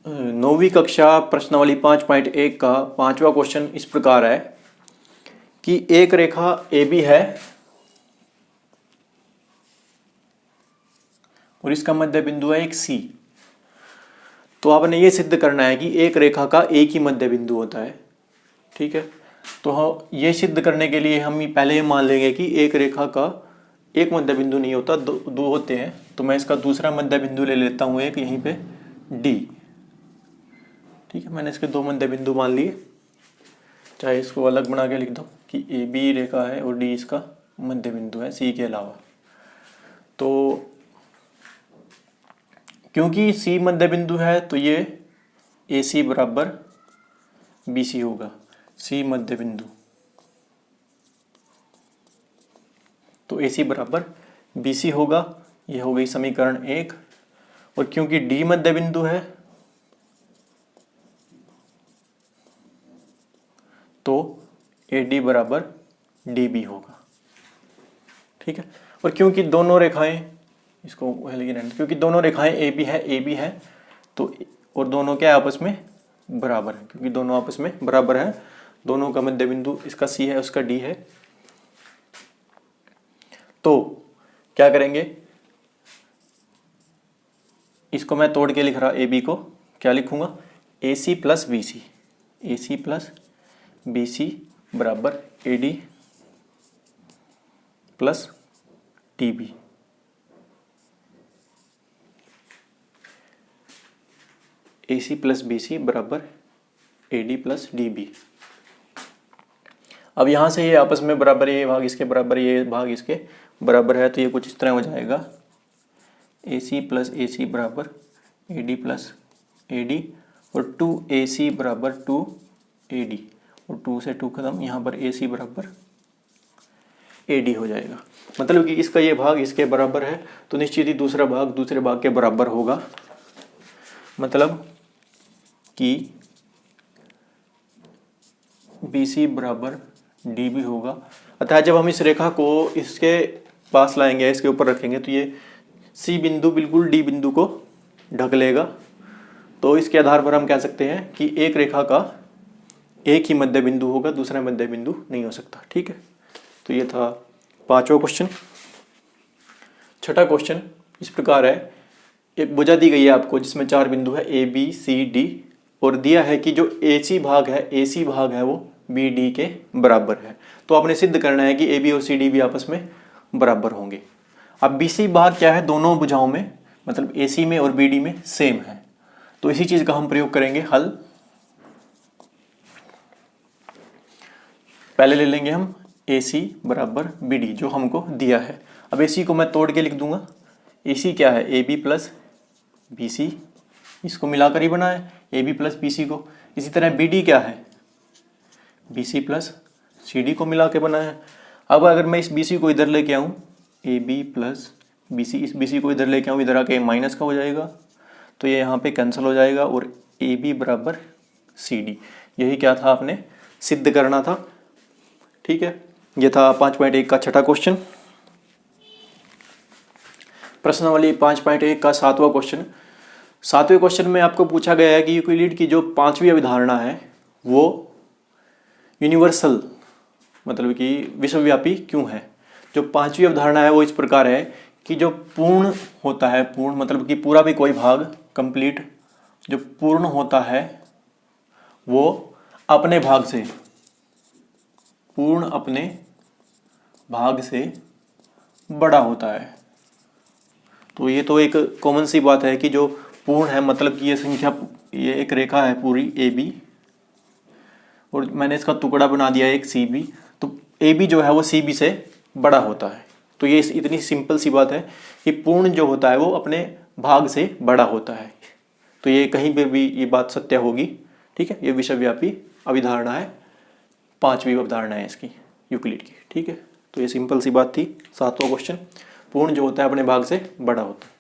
नौवीं कक्षा प्रश्नावली 5.1 का 5वां क्वेश्चन इस प्रकार है कि एक रेखा ए बी है और इसका मध्य बिंदु है एक सी। तो आपने ये सिद्ध करना है कि एक रेखा का एक ही मध्य बिंदु होता है। ठीक है, तो ये सिद्ध करने के लिए हम पहले ये मान लेंगे कि एक रेखा का एक मध्य बिंदु नहीं होता, दो होते हैं। तो मैं इसका दूसरा मध्य बिंदु ले लेता हूँ, एक यहीं पे डी। ठीक है, मैंने इसके दो मध्य बिंदु मान लिए, चाहे इसको अलग बना के लिख दो कि ए बी रेखा है और डी इसका मध्य बिंदु है सी के अलावा। तो क्योंकि सी मध्य बिंदु है तो ये ए सी बराबर बी सी होगा। सी मध्य बिंदु तो ए सी बराबर बी सी होगा। ये हो गई समीकरण 1। और क्योंकि डी मध्य बिंदु है तो ए डी बराबर डी बी होगा। ठीक है, और क्योंकि दोनों रेखाएं इसको क्योंकि दोनों रेखाएं ए बी है तो और दोनों क्या आपस में बराबर है। क्योंकि दोनों आपस में बराबर है, दोनों का मध्य बिंदु इसका सी है उसका डी है। तो क्या करेंगे, इसको मैं तोड़ के लिख रहा ए बी को, क्या लिखूंगा A C plus B C. A C plus B C बराबर A D plus T B. A C plus B C बराबर A D plus D B. अब यहाँ से ये आपस में बराबर, ये भाग इसके बराबर, ये भाग इसके बराबर है, तो ये कुछ इस तरह हो जाएगा ए सी प्लस ए सी बराबर A D plus A D और 2AC बराबर 2AD और 2 से 2 खत्म, यहाँ पर AC बराबर AD हो जाएगा। मतलब कि इसका ये भाग इसके बराबर है तो निश्चित ही दूसरा भाग दूसरे भाग के बराबर होगा। मतलब कि BC बराबर DB होगा। अतः जब हम इस रेखा को इसके पास लाएंगे, इसके ऊपर रखेंगे, तो ये C बिंदु बिल्कुल D बिंदु को ढक लेगा। तो इसके आधार पर हम कह सकते हैं कि एक रेखा का एक ही मध्य बिंदु होगा, दूसरा मध्य बिंदु नहीं हो सकता। ठीक है, तो ये था 5वां क्वेश्चन। 6ठा क्वेश्चन इस प्रकार है, एक भुजा दी गई है आपको जिसमें 4 बिंदु है A B C D और दिया है कि जो AC भाग है वो BD के बराबर है। तो आपने सिद्ध करना है कि AB और CD भी आपस में बराबर होंगे। अब BC भाग क्या है, दोनों भुजाओं में मतलब AC में और BD में सेम है। तो इसी चीज का हम प्रयोग करेंगे हल। पहले ले लेंगे हम AC बराबर BD जो हमको दिया है। अब AC को मैं तोड़ के लिख दूंगा। AC क्या है, AB प्लस BC, इसको मिलाकर ही बना है AB प्लस BC को। इसी तरह BD क्या है, BC प्लस CD को मिला के बना है। अब अगर मैं इस BC को इधर लेके आऊँ, AB प्लस BC, इस BC को इधर लेके आऊँ, इधर आके माइनस का हो जाएगा तो ये यहाँ पे कैंसिल हो जाएगा और AB बराबर CD। यही क्या था, आपने सिद्ध करना था। ठीक है, ये था 5.1 का 6ठा क्वेश्चन। प्रश्नावली 5.1 का 7वां क्वेश्चन। 7वें क्वेश्चन में आपको पूछा गया है कि यूक्लिड की जो 5वीं अवधारणा है वो यूनिवर्सल मतलब कि विश्वव्यापी क्यों है। जो 5वीं अवधारणा है वो इस प्रकार है कि जो पूर्ण होता है, पूर्ण मतलब कि पूरा भी कोई भाग, कंप्लीट, जो पूर्ण होता है वो अपने भाग से, पूर्ण अपने भाग से बड़ा होता है। तो ये तो एक कॉमन सी बात है कि जो पूर्ण है मतलब कि ये संख्या, ये एक रेखा है पूरी AB और मैंने इसका टुकड़ा बना दिया एक CB, तो AB जो है वो CB से बड़ा होता है। तो ये इतनी सिंपल सी बात है कि पूर्ण जो होता है वो अपने भाग से बड़ा होता है। तो ये कहीं पे भी ये बात सत्य होगी। ठीक है, ये विश्वव्यापी अवधारणा है, 5वीं अवधारणा है इसकी यूक्लिड की। ठीक है, तो ये सिंपल सी बात थी। 7वां क्वेश्चन, पूर्ण जो होता है अपने भाग से बड़ा होता है।